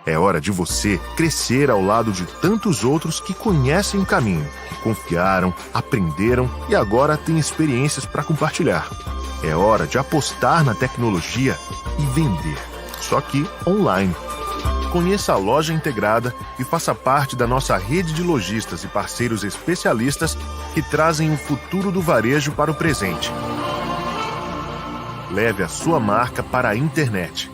É hora de você crescer ao lado de tantos outros que conhecem o caminho, que confiaram, aprenderam e agora têm experiências para compartilhar. É hora de apostar na tecnologia e vender, só que online. Conheça a Loja Integrada e faça parte da nossa rede de lojistas e parceiros especialistas que trazem o futuro do varejo para o presente. Leve a sua marca para a internet.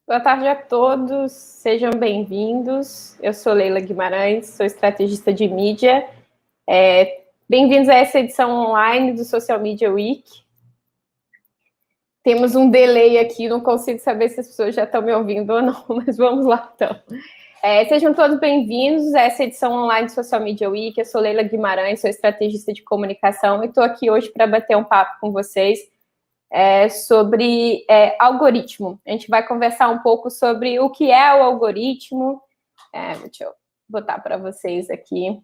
Boa tarde a todos, sejam bem-vindos. Eu sou Leila Guimarães, sou estrategista de mídia. Bem-vindos a essa edição online do Social Media Week. Temos um delay aqui, não consigo saber se as pessoas já estão me ouvindo ou não, mas vamos lá então. Sejam todos bem-vindos a essa edição online do Social Media Week. Eu sou Leila Guimarães, sou estrategista de comunicação e estou aqui hoje para bater um papo com vocês sobre algoritmo. A gente vai conversar um pouco sobre o que é o algoritmo. Deixa eu botar para vocês aqui.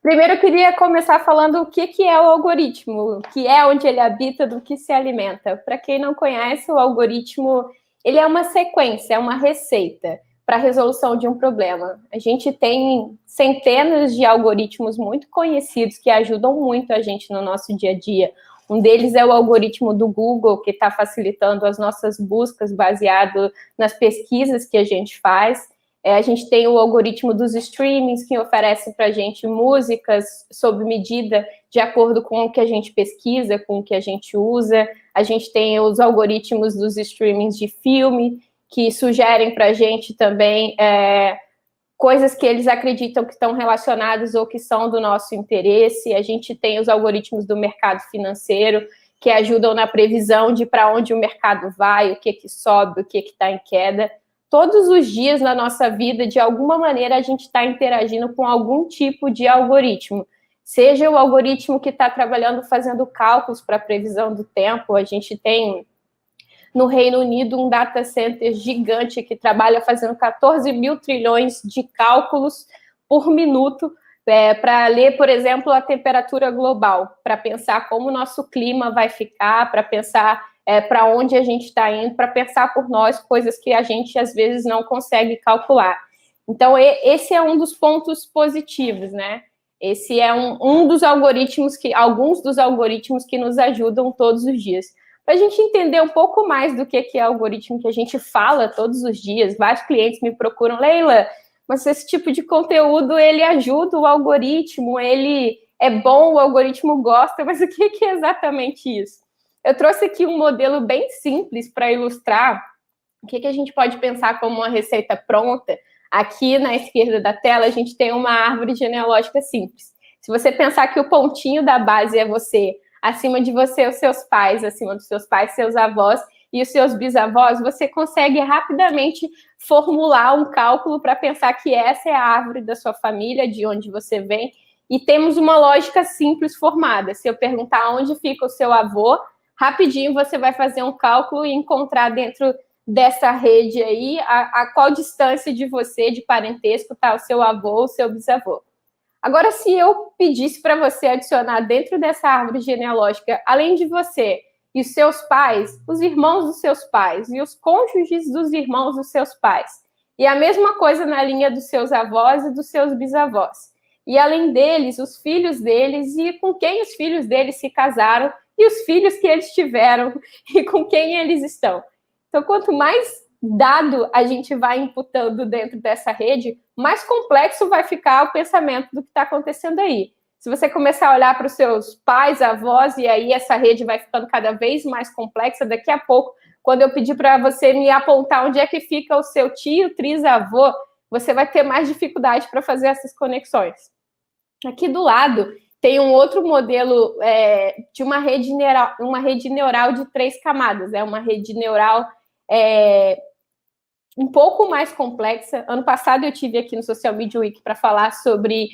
Primeiro, eu queria começar falando o que é o algoritmo, o que é, onde ele habita, do que se alimenta. Para quem não conhece, o algoritmo ele é uma sequência, é uma receita para a resolução de um problema. A gente tem centenas de algoritmos muito conhecidos que ajudam muito a gente no nosso dia a dia. Um deles é o algoritmo do Google, que está facilitando as nossas buscas baseado nas pesquisas que a gente faz. A gente tem o algoritmo dos streamings, que oferece para a gente músicas sob medida, de acordo com o que a gente pesquisa, com o que a gente usa. A gente tem os algoritmos dos streamings de filme, que sugerem para a gente também coisas que eles acreditam que estão relacionadas ou que são do nosso interesse. A gente tem os algoritmos do mercado financeiro, que ajudam na previsão de para onde o mercado vai, o que sobe, o que está em queda. Todos os dias na nossa vida, de alguma maneira, a gente está interagindo com algum tipo de algoritmo. Seja o algoritmo que está trabalhando, fazendo cálculos para a previsão do tempo. A gente tem no Reino Unido um data center gigante que trabalha fazendo 14 mil trilhões de cálculos por minuto para ler, por exemplo, a temperatura global, para pensar como o nosso clima vai ficar, para pensar para onde a gente está indo, para pensar por nós coisas que a gente, às vezes, não consegue calcular. Então, esse é um dos pontos positivos, né? Esse é um dos algoritmos, alguns dos algoritmos que nos ajudam todos os dias. Para a gente entender um pouco mais do que é algoritmo que a gente fala todos os dias, vários clientes me procuram, Leila, mas esse tipo de conteúdo, ele ajuda o algoritmo, ele é bom, o algoritmo gosta, mas o que é exatamente isso? Eu trouxe aqui um modelo bem simples para ilustrar o que a gente pode pensar como uma receita pronta. Aqui na esquerda da tela, a gente tem uma árvore genealógica simples. Se você pensar que o pontinho da base é você, acima de você, os seus pais, acima dos seus pais, seus avós e os seus bisavós, você consegue rapidamente formular um cálculo para pensar que essa é a árvore da sua família, de onde você vem, e temos uma lógica simples formada. Se eu perguntar onde fica o seu avô, rapidinho você vai fazer um cálculo e encontrar dentro dessa rede aí a qual distância de você, de parentesco, está o seu avô ou o seu bisavô. Agora, se eu pedisse para você adicionar dentro dessa árvore genealógica, além de você e os seus pais, os irmãos dos seus pais e os cônjuges dos irmãos dos seus pais, e a mesma coisa na linha dos seus avós e dos seus bisavós, e além deles, os filhos deles e com quem os filhos deles se casaram e os filhos que eles tiveram e com quem eles estão. Então, quanto mais dado a gente vai imputando dentro dessa rede, mais complexo vai ficar o pensamento do que está acontecendo aí. Se você começar a olhar para os seus pais, avós, e aí essa rede vai ficando cada vez mais complexa, daqui a pouco, quando eu pedir para você me apontar onde é que fica o seu tio, trisavô, você vai ter mais dificuldade para fazer essas conexões. Aqui do lado tem um outro modelo de uma rede neural de 3 camadas. É uma rede neural um pouco mais complexa. Ano passado eu tive aqui no Social Media Week para falar sobre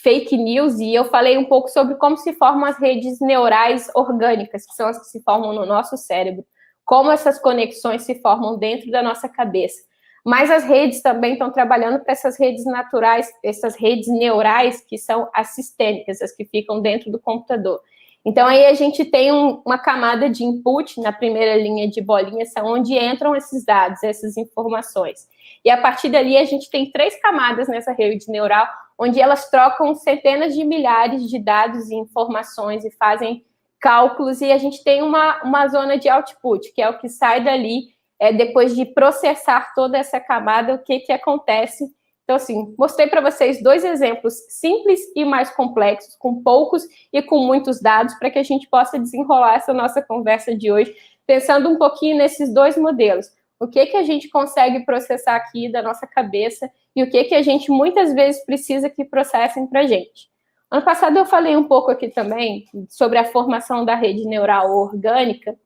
fake news, e eu falei um pouco sobre como se formam as redes neurais orgânicas, que são as que se formam no nosso cérebro, como essas conexões se formam dentro da nossa cabeça. Mas as redes também estão trabalhando para essas redes naturais, essas redes neurais, que são as sistêmicas, as que ficam dentro do computador. Então, aí a gente tem uma camada de input na primeira linha de bolinhas, onde entram esses dados, essas informações. E a partir dali, a gente tem 3 camadas nessa rede neural, onde elas trocam centenas de milhares de dados e informações e fazem cálculos, e a gente tem uma zona de output, que é o que sai dali, depois de processar toda essa camada, o que acontece. Então, assim, mostrei para vocês 2 exemplos simples e mais complexos, com poucos e com muitos dados, para que a gente possa desenrolar essa nossa conversa de hoje, pensando um pouquinho nesses 2 modelos. O que a gente consegue processar aqui da nossa cabeça e o que a gente muitas vezes precisa que processem para a gente. Ano passado eu falei um pouco aqui também sobre a formação da rede neural orgânica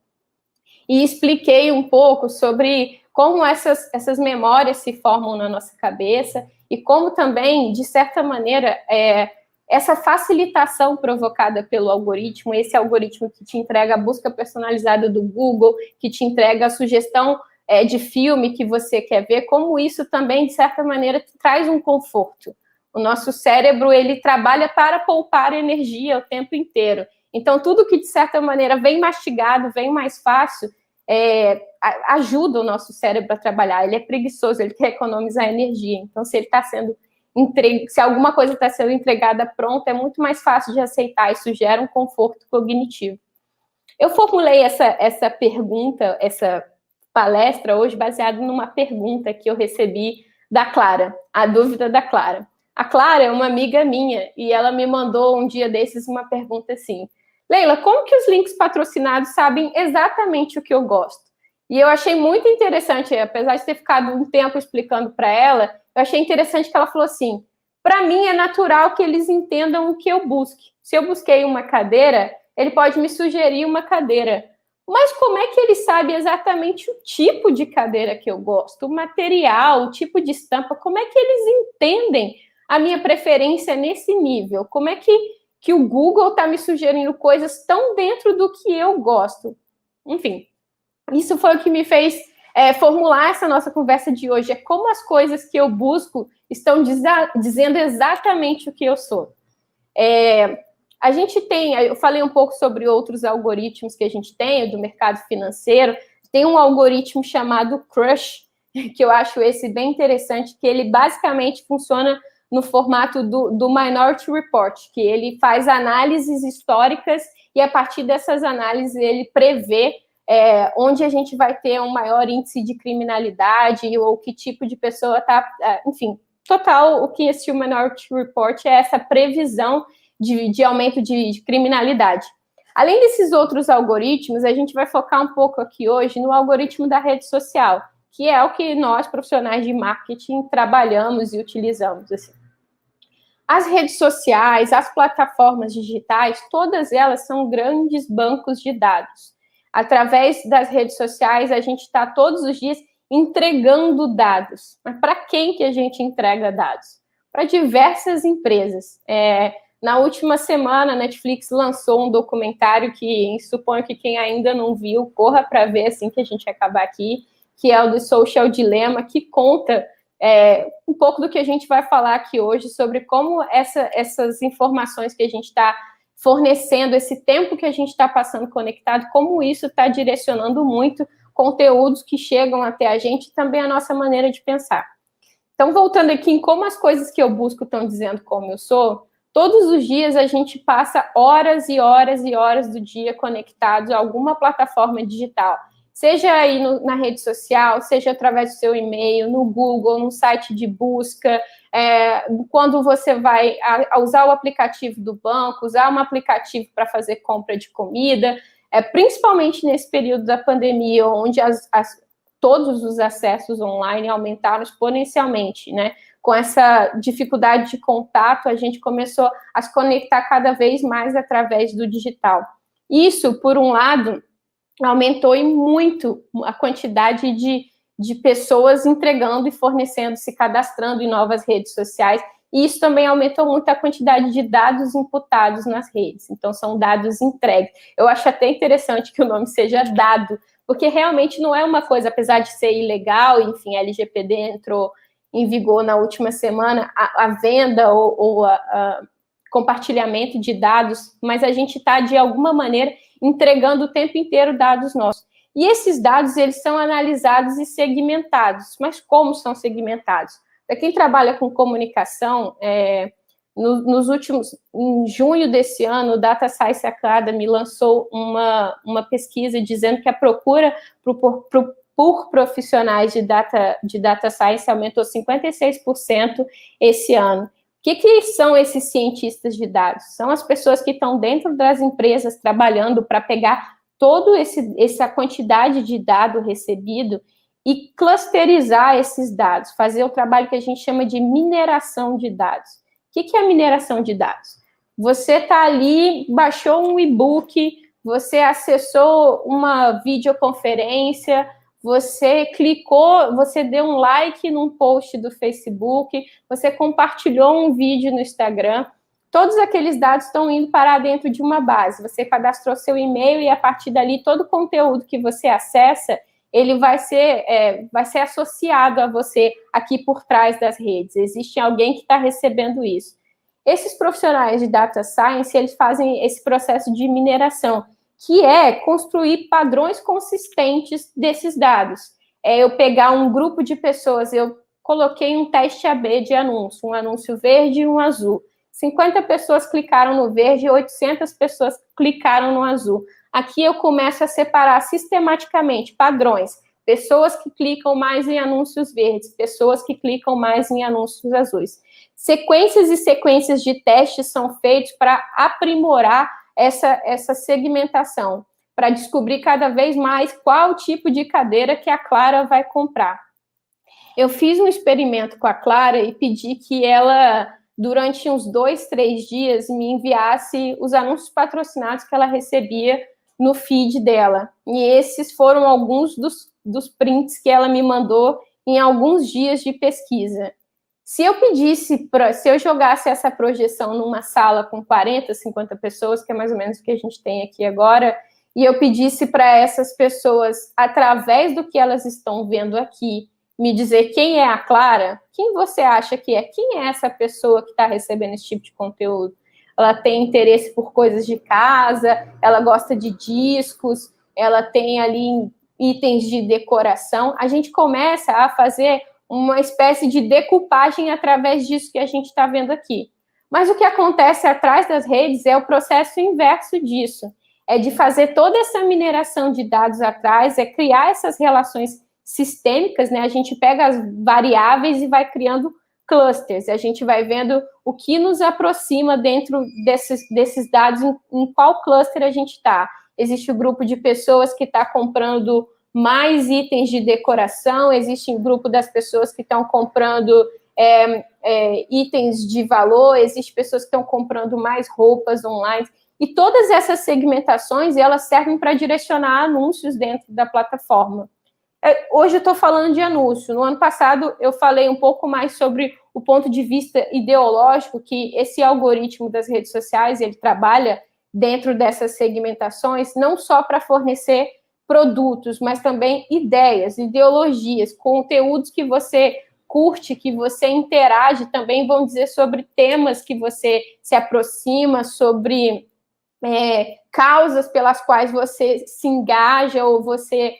e expliquei um pouco sobre como essas memórias se formam na nossa cabeça e como também, de certa maneira, essa facilitação provocada pelo algoritmo, esse algoritmo que te entrega a busca personalizada do Google, que te entrega a sugestão de filme que você quer ver, como isso também, de certa maneira, traz um conforto. O nosso cérebro, ele trabalha para poupar energia o tempo inteiro. Então, tudo que, de certa maneira, vem mastigado, vem mais fácil, ajuda o nosso cérebro a trabalhar. Ele é preguiçoso, ele quer economizar energia. Então, se ele está sendo se alguma coisa está sendo entregada pronta, é muito mais fácil de aceitar. Isso gera um conforto cognitivo. Eu formulei essa pergunta, essa palestra hoje, baseada numa pergunta que eu recebi da Clara, a dúvida da Clara. A Clara é uma amiga minha e ela me mandou um dia desses uma pergunta assim: Leila, como que os links patrocinados sabem exatamente o que eu gosto? E eu achei muito interessante, apesar de ter ficado um tempo explicando para ela, eu achei interessante que ela falou assim: para mim é natural que eles entendam o que eu busque. Se eu busquei uma cadeira, ele pode me sugerir uma cadeira. Mas como é que ele sabe exatamente o tipo de cadeira que eu gosto, o material, o tipo de estampa? Como é que eles entendem a minha preferência nesse nível? Como é que o Google está me sugerindo coisas tão dentro do que eu gosto? Enfim, isso foi o que me fez formular essa nossa conversa de hoje. É como as coisas que eu busco estão dizendo exatamente o que eu sou. A gente tem, eu falei um pouco sobre outros algoritmos que a gente tem, do mercado financeiro. Tem um algoritmo chamado Crush, que eu acho esse bem interessante, que ele basicamente funciona no formato do Minority Report, que ele faz análises históricas e, a partir dessas análises, ele prevê onde a gente vai ter um maior índice de criminalidade ou que tipo de pessoa está... enfim, total, o que esse Minority Report é essa previsão de aumento de criminalidade. Além desses outros algoritmos, a gente vai focar um pouco aqui hoje no algoritmo da rede social, que é o que nós, profissionais de marketing, trabalhamos e utilizamos. Assim. As redes sociais, as plataformas digitais, todas elas são grandes bancos de dados. Através das redes sociais, a gente está todos os dias entregando dados. Mas para quem que a gente entrega dados? Para diversas empresas. Na última semana, a Netflix lançou um documentário que suponho que quem ainda não viu, corra para ver assim que a gente acabar aqui, que é o do Social Dilemma, que conta um pouco do que a gente vai falar aqui hoje sobre como essas informações que a gente está fornecendo, esse tempo que a gente está passando conectado, como isso está direcionando muito conteúdos que chegam até a gente e também a nossa maneira de pensar. Então, voltando aqui em como as coisas que eu busco estão dizendo como eu sou, todos os dias a gente passa horas e horas e horas do dia conectados a alguma plataforma digital. Seja aí na rede social, seja através do seu e-mail, no Google, no site de busca, quando você vai usar o aplicativo do banco, usar um aplicativo para fazer compra de comida, principalmente nesse período da pandemia, onde todos os acessos online aumentaram exponencialmente, né? Com essa dificuldade de contato, a gente começou a se conectar cada vez mais através do digital. Isso, por um lado, aumentou muito a quantidade de pessoas entregando e fornecendo, se cadastrando em novas redes sociais, e isso também aumentou muito a quantidade de dados imputados nas redes, então são dados entregues. Eu acho até interessante que o nome seja dado, porque realmente não é uma coisa, apesar de ser ilegal, enfim, a LGPD entrou em vigor na última semana, a venda ou a compartilhamento de dados, mas a gente está, de alguma maneira, entregando o tempo inteiro dados nossos. E esses dados, eles são analisados e segmentados. Mas como são segmentados? Para quem trabalha com comunicação, em junho desse ano, o Data Science Academy lançou uma pesquisa dizendo que a procura por profissionais de data science aumentou 56% esse ano. O que são esses cientistas de dados? São as pessoas que estão dentro das empresas trabalhando para pegar toda essa quantidade de dado recebido e clusterizar esses dados, fazer o trabalho que a gente chama de mineração de dados. O que é a mineração de dados? Você está ali, baixou um e-book, você acessou uma videoconferência, você clicou, você deu um like num post do Facebook, você compartilhou um vídeo no Instagram, todos aqueles dados estão indo parar dentro de uma base. Você cadastrou seu e-mail e, a partir dali, todo o conteúdo que você acessa, ele vai ser associado a você aqui por trás das redes. Existe alguém que está recebendo isso. Esses profissionais de data science, eles fazem esse processo de mineração, que é construir padrões consistentes desses dados. Eu pegar um grupo de pessoas, eu coloquei um teste AB de anúncio, um anúncio verde e um azul. 50 pessoas clicaram no verde e 800 pessoas clicaram no azul. Aqui eu começo a separar sistematicamente padrões. Pessoas que clicam mais em anúncios verdes, pessoas que clicam mais em anúncios azuis. Sequências e sequências de testes são feitos para aprimorar essa segmentação, para descobrir cada vez mais qual tipo de cadeira que a Clara vai comprar. Eu fiz um experimento com a Clara e pedi que ela, durante uns 2, 3 dias, me enviasse os anúncios patrocinados que ela recebia no feed dela. E esses foram alguns dos prints que ela me mandou em alguns dias de pesquisa. Se eu jogasse essa projeção numa sala com 40, 50 pessoas, que é mais ou menos o que a gente tem aqui agora, e eu pedisse para essas pessoas, através do que elas estão vendo aqui, me dizer quem é a Clara, quem você acha que é? Quem é essa pessoa que está recebendo esse tipo de conteúdo? Ela tem interesse por coisas de casa, ela gosta de discos, ela tem ali itens de decoração. A gente começa a fazer uma espécie de decupagem através disso que a gente está vendo aqui. Mas o que acontece atrás das redes é o processo inverso disso. É de fazer toda essa mineração de dados atrás, é criar essas relações sistêmicas, né? A gente pega as variáveis e vai criando clusters. A gente vai vendo o que nos aproxima dentro desses dados, em qual cluster a gente está. Existe o grupo de pessoas que está comprando mais itens de decoração, existe um grupo das pessoas que estão comprando itens de valor, existe pessoas que estão comprando mais roupas online, e todas essas segmentações, elas servem para direcionar anúncios dentro da plataforma. Hoje eu estou falando de anúncio. No ano passado, eu falei um pouco mais sobre o ponto de vista ideológico, que esse algoritmo das redes sociais, ele trabalha dentro dessas segmentações, não só para fornecer produtos, mas também ideias, ideologias, conteúdos que você curte, que você interage, também vão dizer sobre temas que você se aproxima, sobre causas pelas quais você se engaja ou você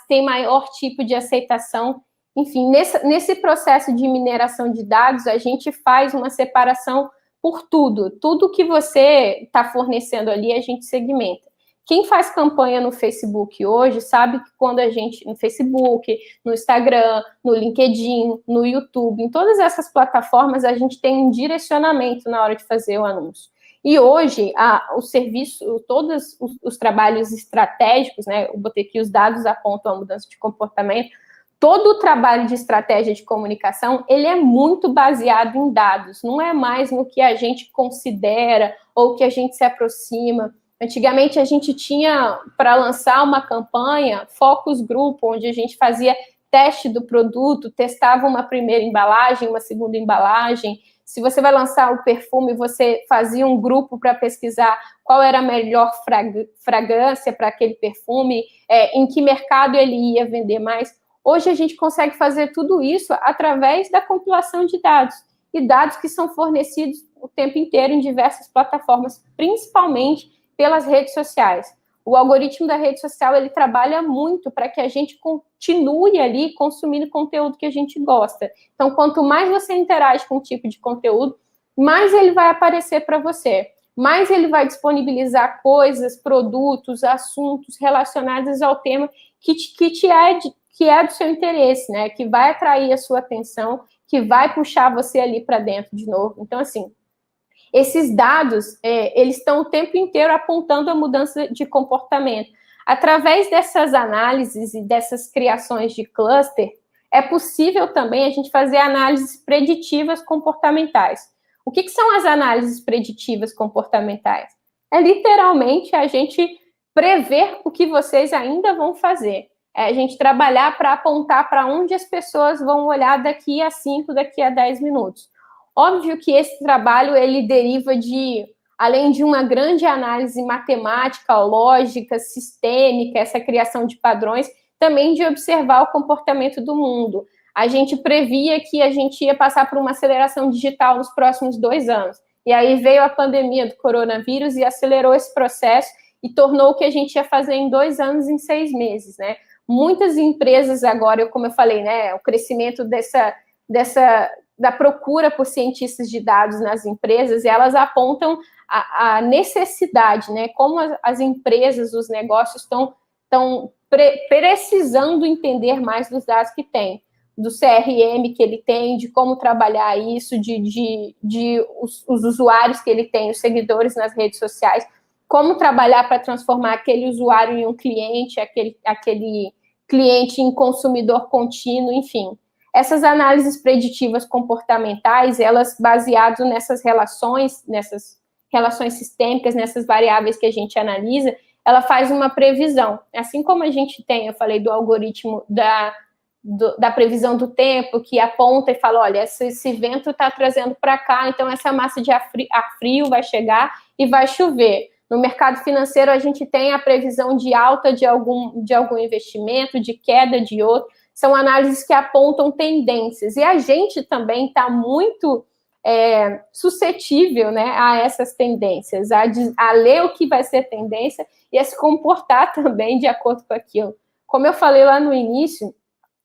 tem maior tipo de aceitação. Enfim, nesse processo de mineração de dados, a gente faz uma separação por tudo que você está fornecendo ali, a gente segmenta. Quem faz campanha no Facebook hoje sabe que quando a gente, no Facebook, no Instagram, no LinkedIn, no YouTube, em todas essas plataformas, a gente tem um direcionamento na hora de fazer o anúncio. E hoje, o serviço, todos os trabalhos estratégicos, né, eu botei aqui os dados apontam a mudança de comportamento, todo o trabalho de estratégia de comunicação, ele é muito baseado em dados, não é mais no que a gente considera ou que a gente se aproxima. Antigamente, a gente tinha, para lançar uma campanha, focus group, onde a gente fazia teste do produto, testava uma primeira embalagem, uma segunda embalagem. Se você vai lançar o perfume, você fazia um grupo para pesquisar qual era a melhor fragrância para aquele perfume, em que mercado ele ia vender mais. Hoje, a gente consegue fazer tudo isso através da compilação de dados, e dados que são fornecidos o tempo inteiro em diversas plataformas, principalmente pelas redes sociais. O algoritmo da rede social, ele trabalha muito para que a gente continue ali consumindo conteúdo que a gente gosta. Então, quanto mais você interage com um tipo de conteúdo, mais ele vai aparecer para você, mais ele vai disponibilizar coisas, produtos, assuntos relacionados ao tema que é do seu interesse, né? Que vai atrair a sua atenção, que vai puxar você ali para dentro de novo. Então, assim, esses dados, eles estão o tempo inteiro apontando a mudança de comportamento. Através dessas análises e dessas criações de cluster, é possível também a gente fazer análises preditivas comportamentais. O que são as análises preditivas comportamentais? É literalmente a gente prever o que vocês ainda vão fazer. É a gente trabalhar para apontar para onde as pessoas vão olhar daqui a 5, daqui a 10 minutos. Óbvio que esse trabalho, ele deriva além de uma grande análise matemática, lógica, sistêmica, essa criação de padrões, também de observar o comportamento do mundo. A gente previa que a gente ia passar por uma aceleração digital nos próximos 2 anos. E aí veio a pandemia do coronavírus e acelerou esse processo e tornou o que a gente ia fazer em 2 anos em 6 meses, né? Muitas empresas agora, como eu falei, né, o crescimento da procura por cientistas de dados nas empresas, elas apontam a necessidade, né? Como as empresas, os negócios estão precisando entender mais dos dados que tem, do CRM que ele tem, de como trabalhar isso, os usuários que ele tem, os seguidores nas redes sociais, como trabalhar para transformar aquele usuário em um cliente, aquele cliente em consumidor contínuo, enfim. Essas análises preditivas comportamentais, elas baseadas nessas relações sistêmicas, nessas variáveis que a gente analisa, ela faz uma previsão. Assim como a gente tem, eu falei do algoritmo da previsão do tempo, que aponta e fala, olha, esse vento está trazendo para cá, então essa massa de ar frio vai chegar e vai chover. No mercado financeiro, a gente tem a previsão de alta de algum investimento, de queda de outro. São análises que apontam tendências. E a gente também está muito suscetível, né, a essas tendências, a ler o que vai ser tendência e a se comportar também de acordo com aquilo. Como eu falei lá no início,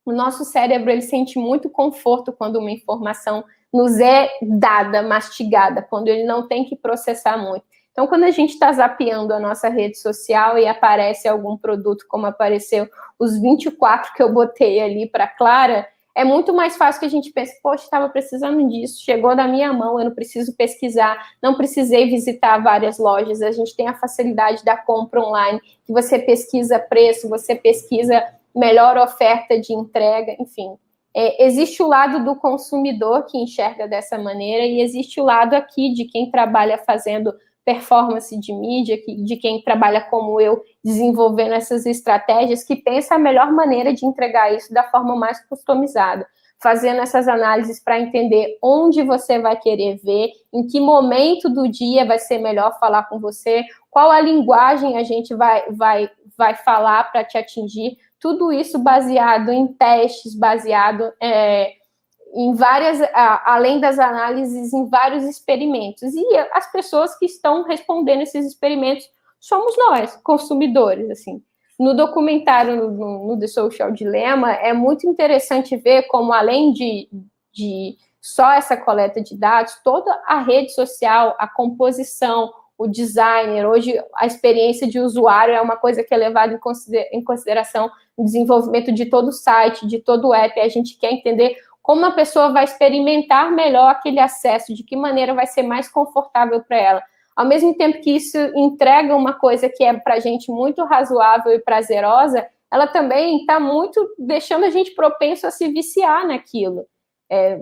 o nosso cérebro, ele sente muito conforto quando uma informação nos é dada, mastigada, quando ele não tem que processar muito. Então, quando a gente está zapeando a nossa rede social e aparece algum produto, como apareceu os 24 que eu botei ali para Clara, é muito mais fácil que a gente pense, poxa, estava precisando disso, chegou na minha mão, eu não preciso pesquisar, não precisei visitar várias lojas, a gente tem a facilidade da compra online, que você pesquisa preço, você pesquisa melhor oferta de entrega, enfim. Existe o lado do consumidor que enxerga dessa maneira e existe o lado aqui de quem trabalha fazendo performance de mídia, de quem trabalha como eu, desenvolvendo essas estratégias, que pensa a melhor maneira de entregar isso da forma mais customizada, fazendo essas análises para entender onde você vai querer ver, em que momento do dia vai ser melhor falar com você, qual a linguagem a gente vai falar para te atingir, tudo isso baseado em testes, baseado em várias, além das análises, em vários experimentos. E as pessoas que estão respondendo esses experimentos somos nós, consumidores, assim. No documentário, no The Social Dilemma, é muito interessante ver como, além de só essa coleta de dados, toda a rede social, a composição, o designer, hoje a experiência de usuário é uma coisa que é levada em consideração no desenvolvimento de todo o site, de todo o app, a gente quer entender como a pessoa vai experimentar melhor aquele acesso, de que maneira vai ser mais confortável para ela. Ao mesmo tempo que isso entrega uma coisa que é para a gente muito razoável e prazerosa, ela também está muito deixando a gente propenso a se viciar naquilo.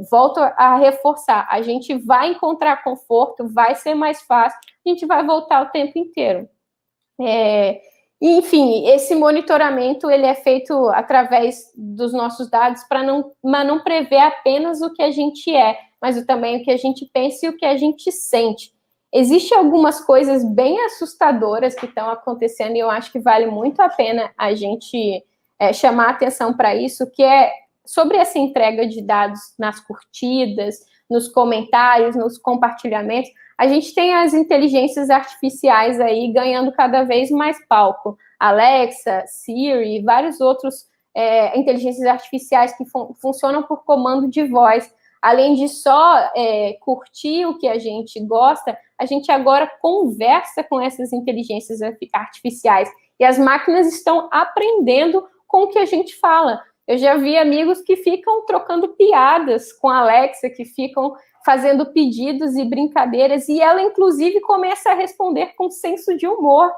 Volto a reforçar, a gente vai encontrar conforto, vai ser mais fácil, a gente vai voltar o tempo inteiro. Enfim, esse monitoramento ele é feito através dos nossos dados para não prever apenas o que a gente mas também o que a gente pensa e o que a gente sente. Existem algumas coisas bem assustadoras que estão acontecendo e eu acho que vale muito a pena a gente chamar atenção para isso, que é sobre essa entrega de dados nas curtidas, nos comentários, nos compartilhamentos. A gente tem as inteligências artificiais aí ganhando cada vez mais palco. Alexa, Siri, vários outros inteligências artificiais que funcionam por comando de voz. Além de só curtir o que a gente gosta, a gente agora conversa com essas inteligências artificiais. E as máquinas estão aprendendo com o que a gente fala. Eu já vi amigos que ficam trocando piadas com a Alexa, que ficam fazendo pedidos e brincadeiras, e ela, inclusive, começa a responder com senso de humor.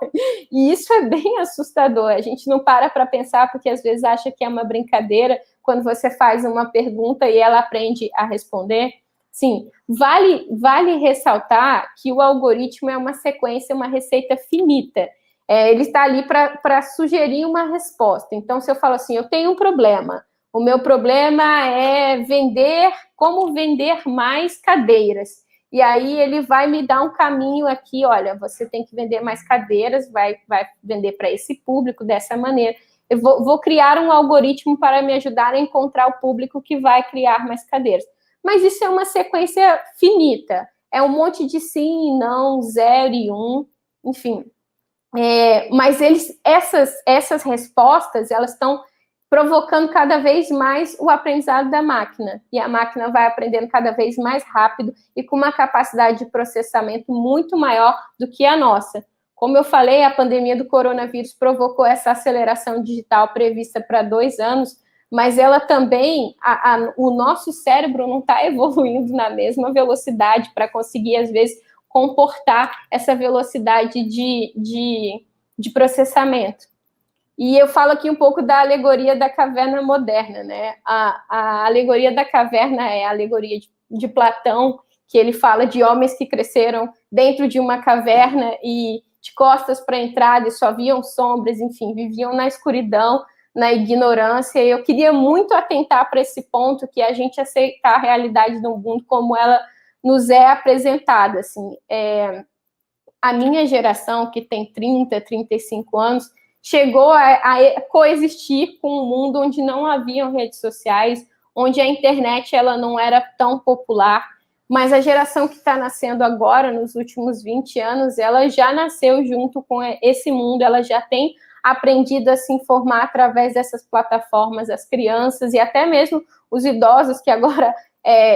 E isso é bem assustador. A gente não para pensar, porque às vezes acha que é uma brincadeira, quando você faz uma pergunta e ela aprende a responder. Sim, vale ressaltar que o algoritmo é uma sequência, uma receita finita. Ele está ali para sugerir uma resposta. Então, se eu falo assim, eu tenho um problema, o meu problema é como vender mais cadeiras. E aí ele vai me dar um caminho aqui, olha, você tem que vender mais cadeiras, vai vender para esse público dessa maneira. Eu vou criar um algoritmo para me ajudar a encontrar o público que vai criar mais cadeiras. Mas isso é uma sequência finita. É um monte de sim, não, 0 e 1, enfim. Mas essas respostas, elas estão provocando cada vez mais o aprendizado da máquina. E a máquina vai aprendendo cada vez mais rápido e com uma capacidade de processamento muito maior do que a nossa. Como eu falei, a pandemia do coronavírus provocou essa aceleração digital prevista para 2 anos, mas ela também, o nosso cérebro não está evoluindo na mesma velocidade para conseguir, às vezes, comportar essa velocidade de processamento. E eu falo aqui um pouco da alegoria da caverna moderna, né? A alegoria da caverna é a alegoria de Platão, que ele fala de homens que cresceram dentro de uma caverna e de costas para a entrada e só viam sombras, enfim, viviam na escuridão, na ignorância. E eu queria muito atentar para esse ponto, que é a gente aceitar a realidade do mundo como ela nos é apresentada. Assim, a minha geração, que tem 30, 35 anos, chegou a coexistir com um mundo onde não haviam redes sociais, onde a internet ela não era tão popular, mas a geração que está nascendo agora, nos últimos 20 anos, ela já nasceu junto com esse mundo, ela já tem aprendido a se informar através dessas plataformas, as crianças e até mesmo os idosos que agora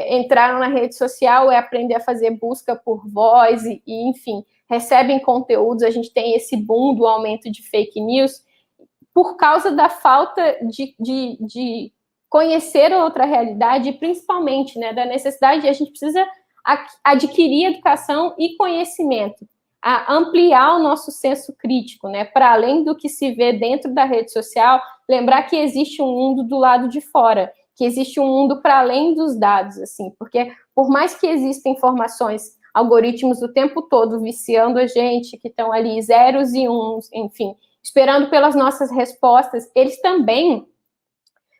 entraram na rede social, aprender a fazer busca por voz e enfim, recebem conteúdos. A gente tem esse boom do aumento de fake news por causa da falta de conhecer outra realidade e principalmente, né, da necessidade de a gente precisa adquirir educação e conhecimento, a ampliar o nosso senso crítico, né, para além do que se vê dentro da rede social, lembrar que existe um mundo do lado de fora, que existe um mundo para além dos dados, assim, porque por mais que existam informações, algoritmos o tempo todo viciando a gente, que estão ali zeros e uns, enfim, esperando pelas nossas respostas, eles também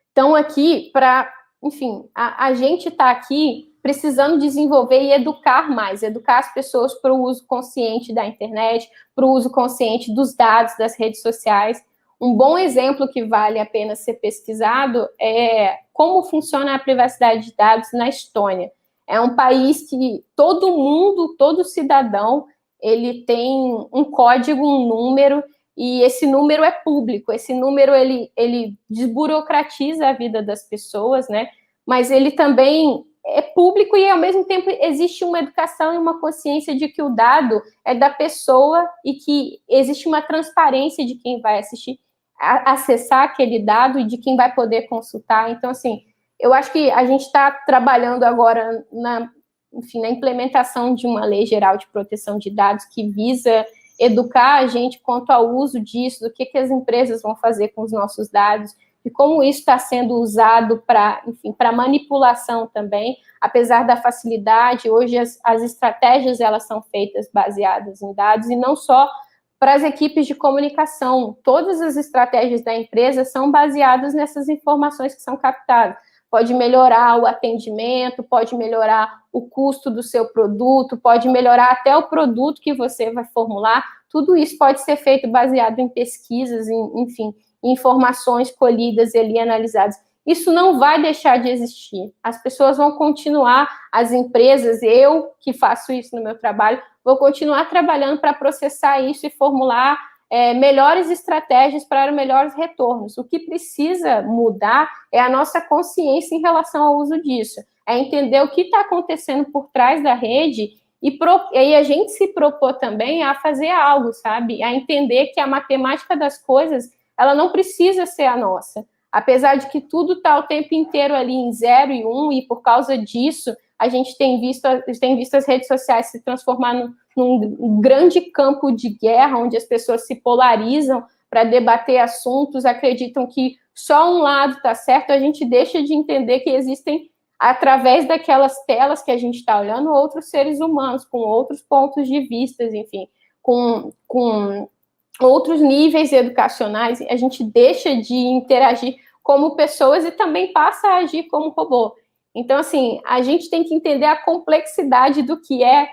estão aqui para, enfim, a gente está aqui precisando desenvolver e educar mais, educar as pessoas para o uso consciente da internet, para o uso consciente dos dados, das redes sociais. Um bom exemplo que vale a pena ser pesquisado é como funciona a privacidade de dados na Estônia. É um país que todo mundo, todo cidadão, ele tem um código, um número, e esse número é público. Esse número, ele desburocratiza a vida das pessoas, né? Mas ele também é público e, ao mesmo tempo, existe uma educação e uma consciência de que o dado é da pessoa e que existe uma transparência de quem vai acessar aquele dado e de quem vai poder consultar. Então, assim, eu acho que a gente está trabalhando agora na implementação de uma lei geral de proteção de dados que visa educar a gente quanto ao uso disso, do que as empresas vão fazer com os nossos dados, e como isso está sendo usado para manipulação também, apesar da facilidade. Hoje as estratégias elas são feitas baseadas em dados, e não só para as equipes de comunicação. Todas as estratégias da empresa são baseadas nessas informações que são captadas. Pode melhorar o atendimento, pode melhorar o custo do seu produto, pode melhorar até o produto que você vai formular. Tudo isso pode ser feito baseado em pesquisas, enfim, informações colhidas e ali analisadas. Isso não vai deixar de existir. As pessoas vão continuar, as empresas, eu que faço isso no meu trabalho, vou continuar trabalhando para processar isso e formular melhores estratégias para melhores retornos. O que precisa mudar é a nossa consciência em relação ao uso disso, é entender o que está acontecendo por trás da rede e aí a gente se propor também a fazer algo, sabe? A entender que a matemática das coisas, ela não precisa ser a nossa. Apesar de que tudo está o tempo inteiro ali em 0 e 1, e por causa disso, a gente tem visto as redes sociais se transformar num grande campo de guerra, onde as pessoas se polarizam para debater assuntos, acreditam que só um lado está certo. A gente deixa de entender que existem, através daquelas telas que a gente está olhando, outros seres humanos, com outros pontos de vista, enfim, com outros níveis educacionais. A gente deixa de interagir como pessoas e também passa a agir como robô. Então, assim, a gente tem que entender a complexidade do que é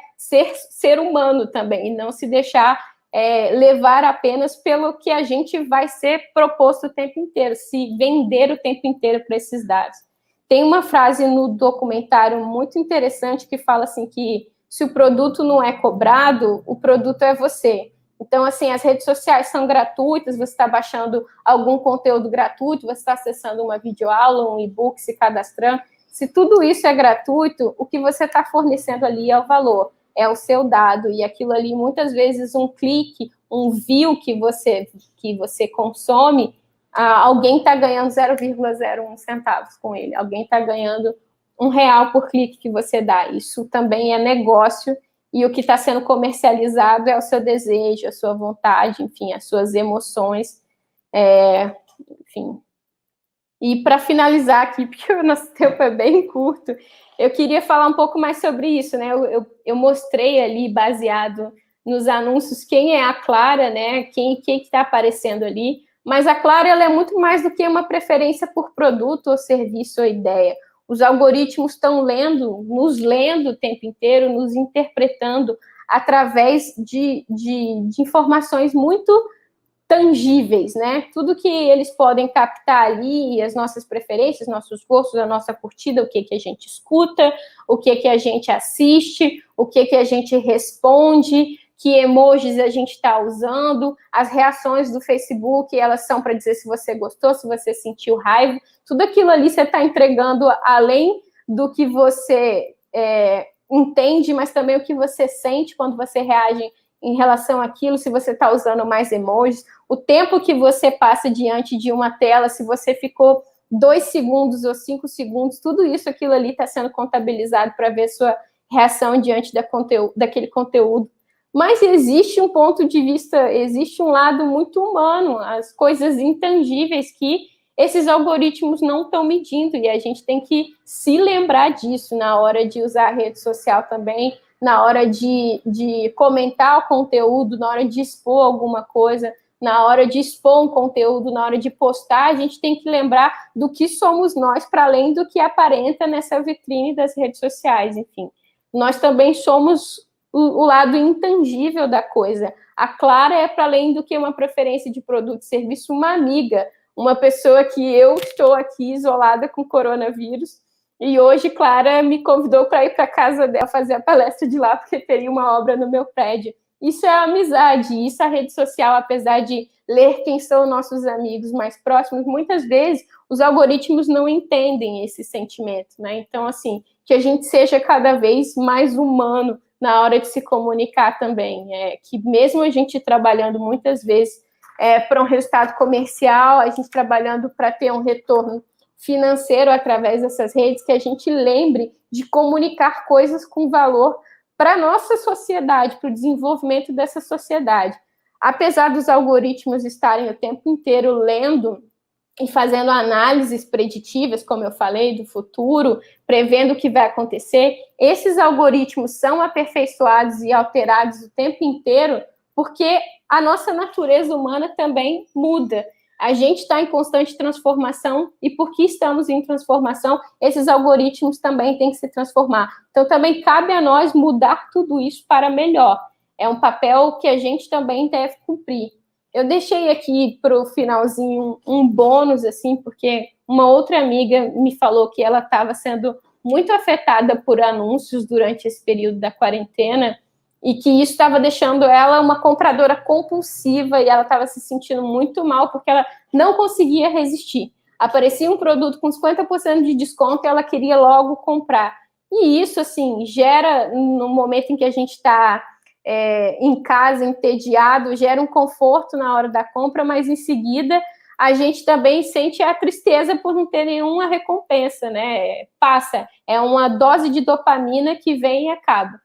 ser humano também, e não se deixar levar apenas pelo que a gente vai ser proposto o tempo inteiro, se vender o tempo inteiro para esses dados. Tem uma frase no documentário muito interessante que fala assim que se o produto não é cobrado, o produto é você. Então, assim, as redes sociais são gratuitas, você está baixando algum conteúdo gratuito, você está acessando uma videoaula, um e-book, se cadastrando. Se tudo isso é gratuito, o que você está fornecendo ali é o valor, é o seu dado, e aquilo ali, muitas vezes, um clique, um view que você consome, alguém está ganhando 0,01 centavos com ele, alguém está ganhando R$1 por clique que você dá. Isso também é negócio, e o que está sendo comercializado é o seu desejo, a sua vontade, enfim, as suas emoções, enfim. E para finalizar aqui, porque o nosso tempo é bem curto, eu queria falar um pouco mais sobre isso, né? Eu mostrei ali, baseado nos anúncios, quem é a Clara, né? Quem está aparecendo ali, mas a Clara, ela é muito mais do que uma preferência por produto ou serviço ou ideia. Os algoritmos estão nos lendo o tempo inteiro, nos interpretando através de informações muito tangíveis, né? Tudo que eles podem captar ali, as nossas preferências, nossos gostos, a nossa curtida, o que a gente escuta, o que a gente assiste, o que a gente responde, que emojis a gente está usando, as reações do Facebook, elas são para dizer se você gostou, se você sentiu raiva, tudo aquilo ali você está entregando além do que você entende, mas também o que você sente quando você reage em relação àquilo, se você está usando mais emojis, o tempo que você passa diante de uma tela, se você ficou 2 segundos ou 5 segundos, tudo isso, aquilo ali está sendo contabilizado para ver sua reação diante daquele conteúdo. Mas existe um ponto de vista, existe um lado muito humano, as coisas intangíveis que esses algoritmos não estão medindo, e a gente tem que se lembrar disso na hora de usar a rede social também, na hora de comentar o conteúdo, na hora de expor alguma coisa, na hora de expor um conteúdo, na hora de postar, a gente tem que lembrar do que somos nós, para além do que aparenta nessa vitrine das redes sociais, enfim. Nós também somos o lado intangível da coisa. A Clara é, para além do que uma preferência de produto e serviço, uma amiga, uma pessoa que eu estou aqui isolada com coronavírus, e hoje Clara me convidou para ir para a casa dela fazer a palestra de lá, porque teria uma obra no meu prédio. Isso é a amizade, isso é a rede social, apesar de ler quem são nossos amigos mais próximos, muitas vezes os algoritmos não entendem esse sentimento, né? Então, assim, que a gente seja cada vez mais humano na hora de se comunicar também, que mesmo a gente trabalhando muitas vezes para um resultado comercial, a gente trabalhando para ter um retorno financeiro através dessas redes, que a gente lembre de comunicar coisas com valor para a nossa sociedade, para o desenvolvimento dessa sociedade. Apesar dos algoritmos estarem o tempo inteiro lendo e fazendo análises preditivas, como eu falei, do futuro, prevendo o que vai acontecer, esses algoritmos são aperfeiçoados e alterados o tempo inteiro, porque a nossa natureza humana também muda. A gente está em constante transformação, e porque estamos em transformação, esses algoritmos também têm que se transformar. Então, também cabe a nós mudar tudo isso para melhor. É um papel que a gente também deve cumprir. Eu deixei aqui para o finalzinho um bônus, assim, porque uma outra amiga me falou que ela estava sendo muito afetada por anúncios durante esse período da quarentena, e que isso estava deixando ela uma compradora compulsiva, e ela estava se sentindo muito mal, porque ela não conseguia resistir. Aparecia um produto com 50% de desconto e ela queria logo comprar. E isso, assim, gera, no momento em que a gente está em casa, entediado, gera um conforto na hora da compra, mas em seguida a gente também sente a tristeza por não ter nenhuma recompensa, né? Passa, é uma dose de dopamina que vem e acaba.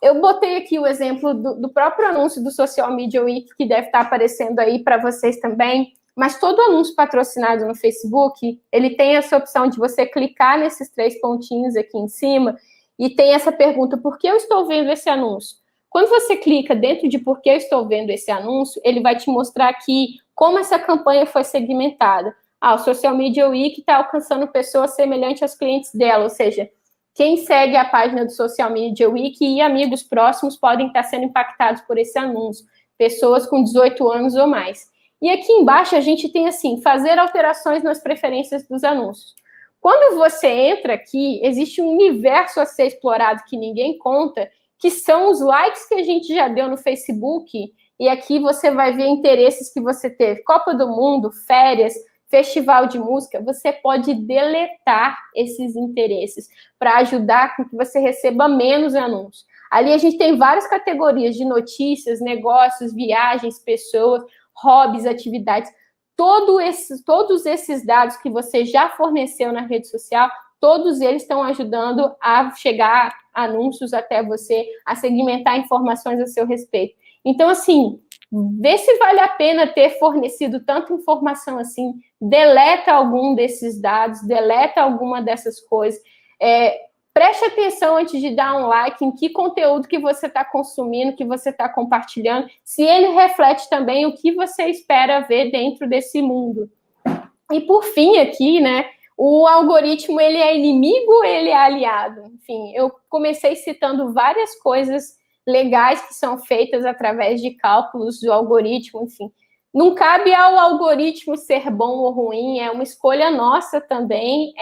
Eu botei aqui o exemplo do próprio anúncio do Social Media Week, que deve estar aparecendo aí para vocês também, mas todo anúncio patrocinado no Facebook, ele tem essa opção de você clicar nesses 3 pontinhos aqui em cima e tem essa pergunta: por que eu estou vendo esse anúncio? Quando você clica dentro de por que eu estou vendo esse anúncio, ele vai te mostrar aqui como essa campanha foi segmentada. O Social Media Week está alcançando pessoas semelhantes aos clientes dela, ou seja, quem segue a página do Social Media Week e amigos próximos podem estar sendo impactados por esse anúncio, pessoas com 18 anos ou mais. E aqui embaixo a gente tem assim, fazer alterações nas preferências dos anúncios. Quando você entra aqui, existe um universo a ser explorado que ninguém conta, que são os likes que a gente já deu no Facebook, e aqui você vai ver interesses que você teve, Copa do Mundo, férias, festival de música. Você pode deletar esses interesses para ajudar com que você receba menos anúncios. Ali a gente tem várias categorias de notícias, negócios, viagens, pessoas, hobbies, atividades. Todos esses dados que você já forneceu na rede social, todos eles estão ajudando a chegar anúncios até você, a segmentar informações a seu respeito. Então, assim, vê se vale a pena ter fornecido tanta informação assim, deleta algum desses dados, deleta alguma dessas coisas, preste atenção antes de dar um like em que conteúdo que você está consumindo, que você está compartilhando, se ele reflete também o que você espera ver dentro desse mundo. E por fim aqui, né, o algoritmo, ele é inimigo ou ele é aliado? Enfim, eu comecei citando várias coisas legais que são feitas através de cálculos do algoritmo, enfim. Não cabe ao algoritmo ser bom ou ruim, é uma escolha nossa também,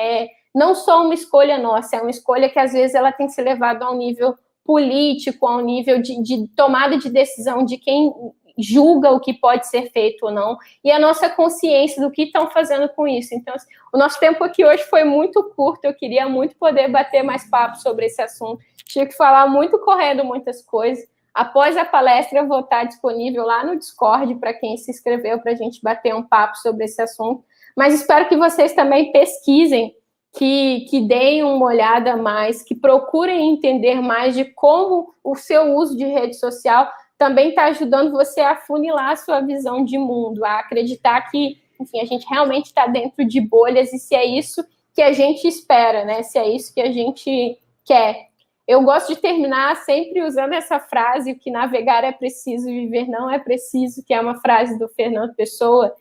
não só uma escolha nossa, é uma escolha que às vezes ela tem que ser levada a um nível político, a um nível de tomada de decisão de quem julga o que pode ser feito ou não, e a nossa consciência do que estão fazendo com isso. Então, o nosso tempo aqui hoje foi muito curto, eu queria muito poder bater mais papo sobre esse assunto, tive que falar muito correndo muitas coisas. Após a palestra, eu vou estar disponível lá no Discord para quem se inscreveu, para a gente bater um papo sobre esse assunto, mas espero que vocês também pesquisem, que deem uma olhada a mais, que procurem entender mais de como o seu uso de rede social também está ajudando você a afunilar a sua visão de mundo, a acreditar que, enfim, a gente realmente está dentro de bolhas, e se é isso que a gente espera, né? Se é isso que a gente quer. Eu gosto de terminar sempre usando essa frase: o que navegar é preciso, viver não é preciso, que é uma frase do Fernando Pessoa,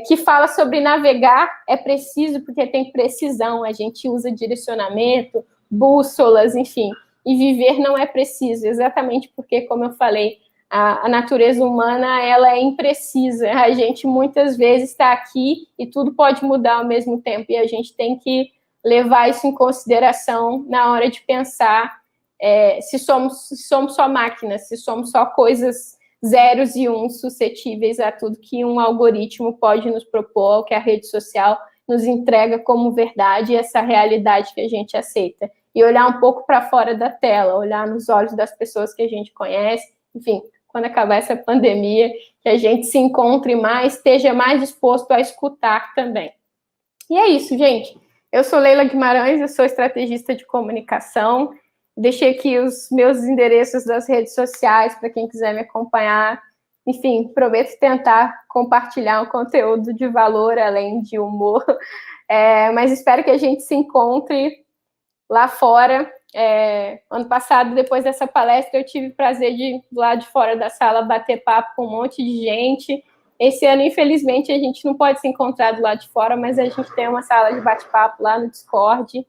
que fala sobre navegar é preciso porque tem precisão, a gente usa direcionamento, bússolas, enfim, e viver não é preciso, exatamente porque, como eu falei, a natureza humana, ela é imprecisa, a gente muitas vezes está aqui e tudo pode mudar ao mesmo tempo, e a gente tem que levar isso em consideração na hora de pensar se somos só máquinas, se somos só coisas zeros e uns suscetíveis a tudo que um algoritmo pode nos propor, que a rede social nos entrega como verdade essa realidade que a gente aceita. E olhar um pouco para fora da tela, olhar nos olhos das pessoas que a gente conhece, enfim, quando acabar essa pandemia, que a gente se encontre mais, esteja mais disposto a escutar também. E é isso, gente. Eu sou Leila Guimarães, eu sou estrategista de comunicação. Deixei aqui os meus endereços das redes sociais para quem quiser me acompanhar. Enfim, prometo tentar compartilhar um conteúdo de valor além de humor. Mas espero que a gente se encontre lá fora. Ano passado, depois dessa palestra, eu tive o prazer de, lá de fora da sala, bater papo com um monte de gente. Esse ano, infelizmente, a gente não pode se encontrar do lado de fora, mas a gente tem uma sala de bate-papo lá no Discord.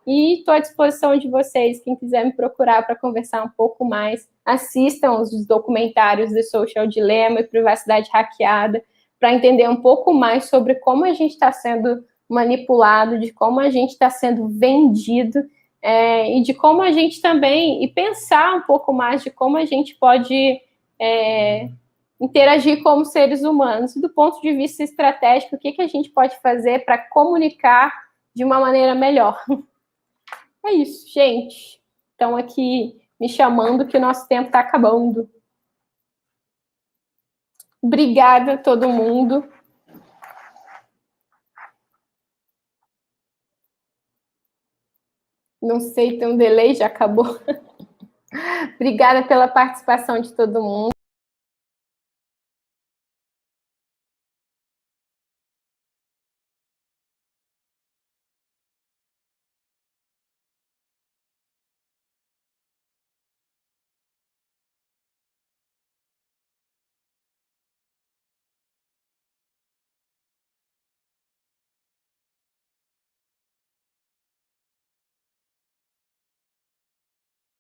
E estou à disposição de vocês, quem quiser me procurar para conversar um pouco mais, assistam os documentários de Social Dilemma e Privacidade Hackeada, para entender um pouco mais sobre como a gente está sendo manipulado, de como a gente está sendo vendido, e de como a gente também, e pensar um pouco mais de como a gente pode interagir como seres humanos, do ponto de vista estratégico, o que a gente pode fazer para comunicar de uma maneira melhor. É isso, gente. Estão aqui me chamando que o nosso tempo está acabando. Obrigada a todo mundo. Não sei, tem um delay, já acabou. Obrigada pela participação de todo mundo.